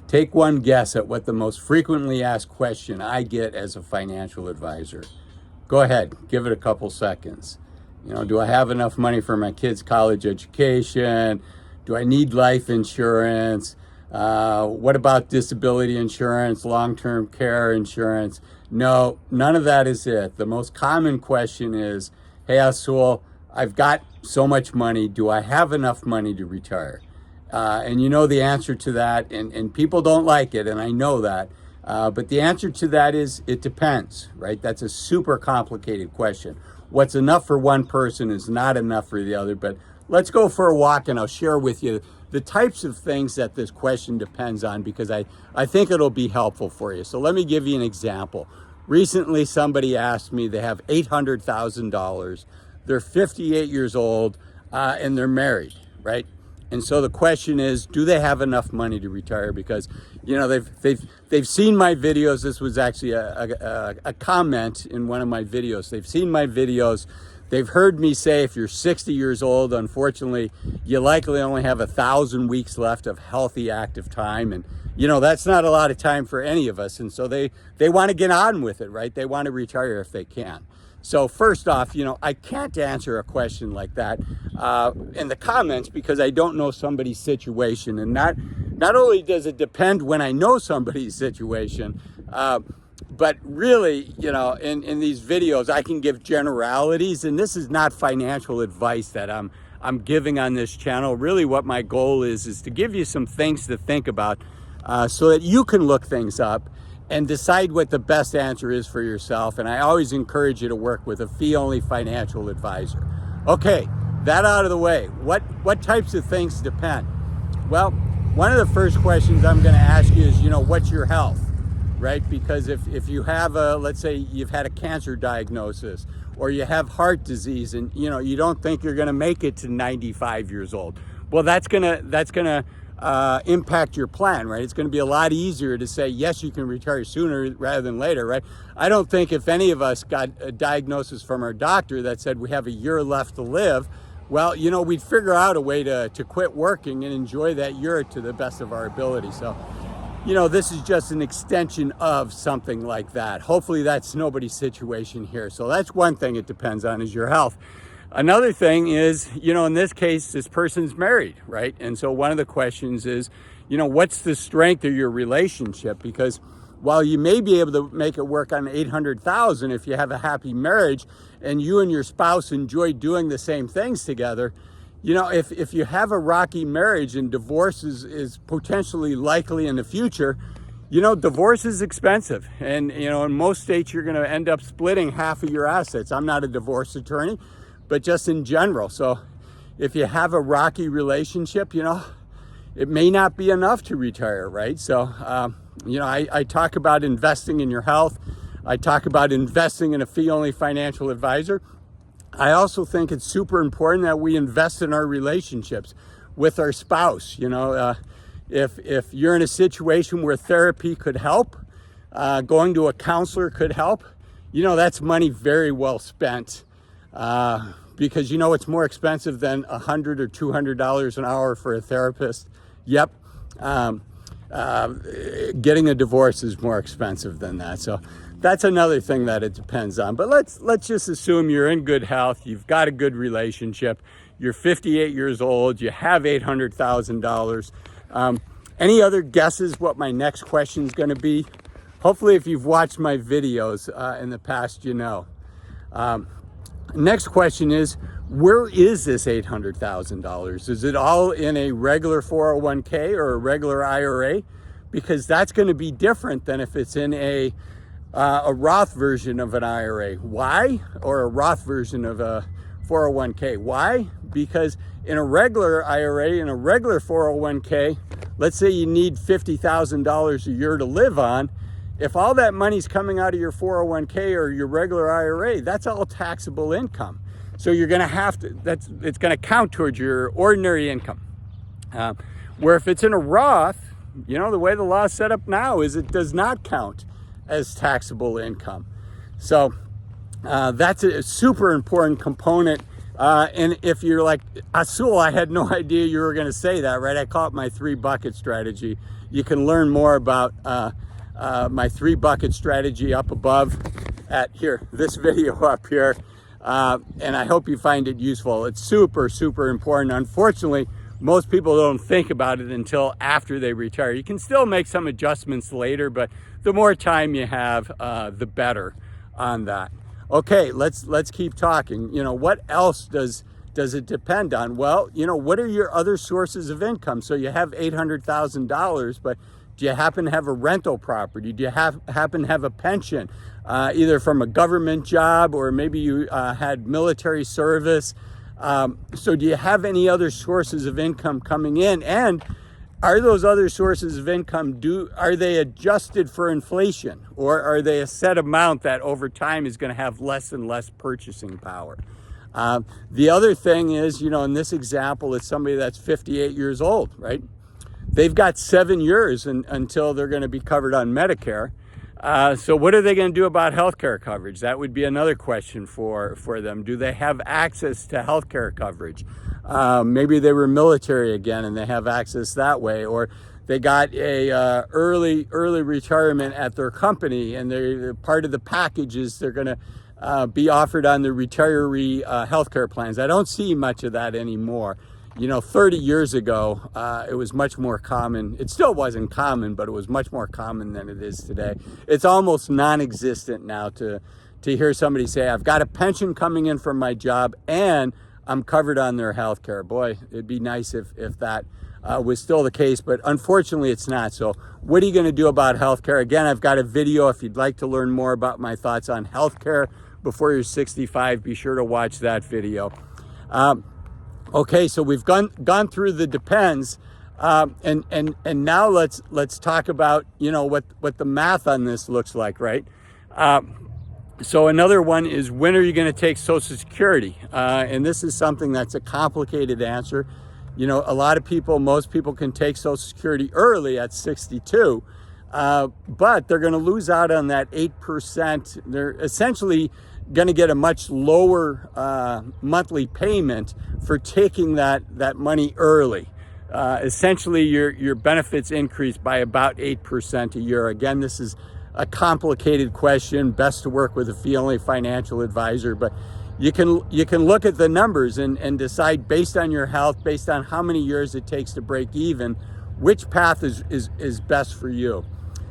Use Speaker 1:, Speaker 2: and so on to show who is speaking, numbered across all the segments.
Speaker 1: Take one guess at what the most frequently asked question I get as a financial advisor. Go ahead, give it a couple seconds. Do I have enough money for my kids' college education? Do I need life insurance? What about disability insurance, long-term care insurance? No, none of that is it. The most common question is, hey, Azul, I've got so much money. Do I have enough money to retire? And you know the answer to that, and people don't like it, and I know that. But the answer to that is it depends, right? That's a super complicated question. What's enough for one person is not enough for the other. But let's go for a walk, and I'll share with you the types of things that this question depends on, because I think it'll be helpful for you. So let me give you an example. Recently, somebody asked me, they have $800,000. They're 58 years old, and they're married, right? And so the question is, do they have enough money to retire? Because, they've seen my videos. This was actually a comment in one of my videos. They've seen my videos. They've heard me say, if you're 60 years old, unfortunately, you likely only have 1,000 weeks left of healthy, active time. And, that's not a lot of time for any of us. And so they want to get on with it, right? They want to retire if they can. So first off, I can't answer a question like that in the comments, because I don't know somebody's situation. And not only does it depend when I know somebody's situation, but really, in these videos, I can give generalities, and this is not financial advice that I'm giving on this channel. Really what my goal is to give you some things to think about so that you can look things up and decide what the best answer is for yourself. And I always encourage you to work with a fee-only financial advisor. Okay, that out of the way. What types of things depend? Well, one of the first questions I'm going to ask you is, what's your health, right? Because if you have let's say you've had a cancer diagnosis, or you have heart disease, and you don't think you're going to make it to 95 years old, well, that's gonna impact your plan, right? It's going to be a lot easier to say, yes, you can retire sooner rather than later, right? I don't think if any of us got a diagnosis from our doctor that said we have a year left to live, well, we'd figure out a way to quit working and enjoy that year to the best of our ability. So, this is just an extension of something like that. Hopefully that's nobody's situation here. So that's one thing it depends on, is your health. Another thing is, in this case, this person's married, right? And so one of the questions is, what's the strength of your relationship? Because while you may be able to make it work on 800,000 if you have a happy marriage and you and your spouse enjoy doing the same things together, if you have a rocky marriage and divorce is potentially likely in the future, divorce is expensive. And, in most states, you're going to end up splitting half of your assets. I'm not a divorce attorney, but just in general. So if you have a rocky relationship, it may not be enough to retire, right? So, I talk about investing in your health. I talk about investing in a fee-only financial advisor. I also think it's super important that we invest in our relationships with our spouse. If you're in a situation where therapy could help, going to a counselor could help, that's money very well spent. Because it's more expensive than $100 or $200 an hour for a therapist. Yep. Getting a divorce is more expensive than that. So that's another thing that it depends on. But let's just assume you're in good health. You've got a good relationship. You're 58 years old. You have $800,000. Any other guesses what my next question is going to be? Hopefully, if you've watched my videos in the past, Next question is, where is this $800,000? Is it all in a regular 401k or a regular IRA? Because that's going to be different than if it's in a Roth version of an IRA. Why? Or a Roth version of a 401k. Why? Because in a regular IRA, in a regular 401k, let's say you need $50,000 a year to live on. If all that money's coming out of your 401k or your regular IRA, that's all taxable income. So you're going to have to, it's going to count towards your ordinary income. Where if it's in a Roth, the way the law is set up now is it does not count as taxable income. So that's a super important component. And if you're like, Azul, I had no idea you were going to say that, right? I call it my 3 bucket strategy. You can learn more about my 3-bucket strategy up above at this video up here. And I hope you find it useful. It's super, super important. Unfortunately, most people don't think about it until after they retire. You can still make some adjustments later, but the more time you have, the better on that. Okay, let's keep talking. What else does it depend on? Well, what are your other sources of income? So you have $800,000, but do you happen to have a rental property? Do you happen to have a pension, either from a government job, or maybe you had military service? So do you have any other sources of income coming in? And are those other sources of income, are they adjusted for inflation, or are they a set amount that over time is going to have less and less purchasing power? The other thing is, in this example, it's somebody that's 58 years old, right? They've got 7 years until they're going to be covered on Medicare. So what are they going to do about healthcare coverage? That would be another question for them. Do they have access to healthcare coverage? Maybe they were military again and they have access that way, or they got a early retirement at their company, and they're part of the packages they're going to be offered on the retiree healthcare plans. I don't see much of that anymore. 30 years ago, it was much more common. It still wasn't common, but it was much more common than it is today. It's almost non-existent now to hear somebody say, I've got a pension coming in from my job and I'm covered on their health care. Boy, it'd be nice if that was still the case, but unfortunately it's not. So what are you going to do about health care? Again, I've got a video. If you'd like to learn more about my thoughts on health care before you're 65, be sure to watch that video. Okay, so we've gone through the depends, and now let's talk about what the math on this looks like, right? So another one is, when are you going to take Social Security? And this is something that's a complicated answer. Most people can take Social Security early at 62, but they're going to lose out on that 8%. They're essentially going to get a much lower monthly payment for taking that money early. Essentially, your benefits increase by about 8% a year. Again, this is a complicated question. Best to work with a fee-only financial advisor, but you can look at the numbers and decide, based on your health, based on how many years it takes to break even, which path is best for you.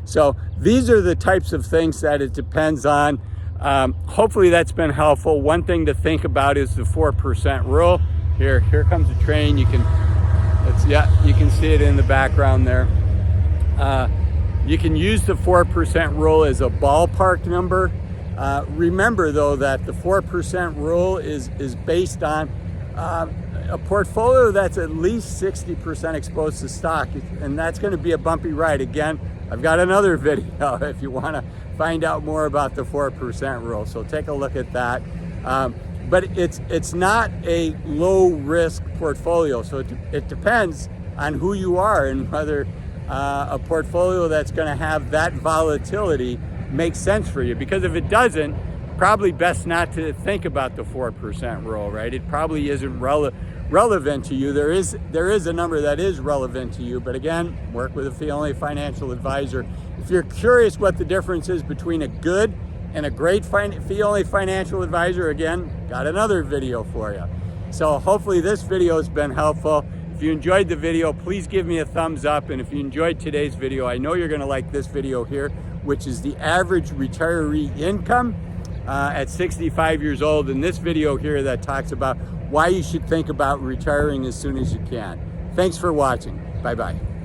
Speaker 1: So these are the types of things that it depends on. Hopefully that's been helpful. One thing to think about is the 4% rule. Here comes a train. You can see it in the background there. You can use the 4% rule as a ballpark number. Remember though that the 4% rule is based on a portfolio that's at least 60% exposed to stock, and that's going to be a bumpy ride. Again, I've got another video if you want to find out more about the 4% rule, so take a look at that. But it's not a low risk portfolio, so it depends on who you are and whether a portfolio that's going to have that volatility makes sense for you. Because if it doesn't, probably best not to think about the 4% rule, right? It probably isn't relevant to you. There is a number that is relevant to you, but again, work with a fee-only financial advisor. If you're curious what the difference is between a good and a great fee-only financial advisor, again, got another video for you. So hopefully this video has been helpful. If you enjoyed the video, please give me a thumbs up. And if you enjoyed today's video, I know you're going to like this video here, which is the average retiree income at 65 years old. And this video here that talks about why you should think about retiring as soon as you can. Thanks for watching. Bye-bye.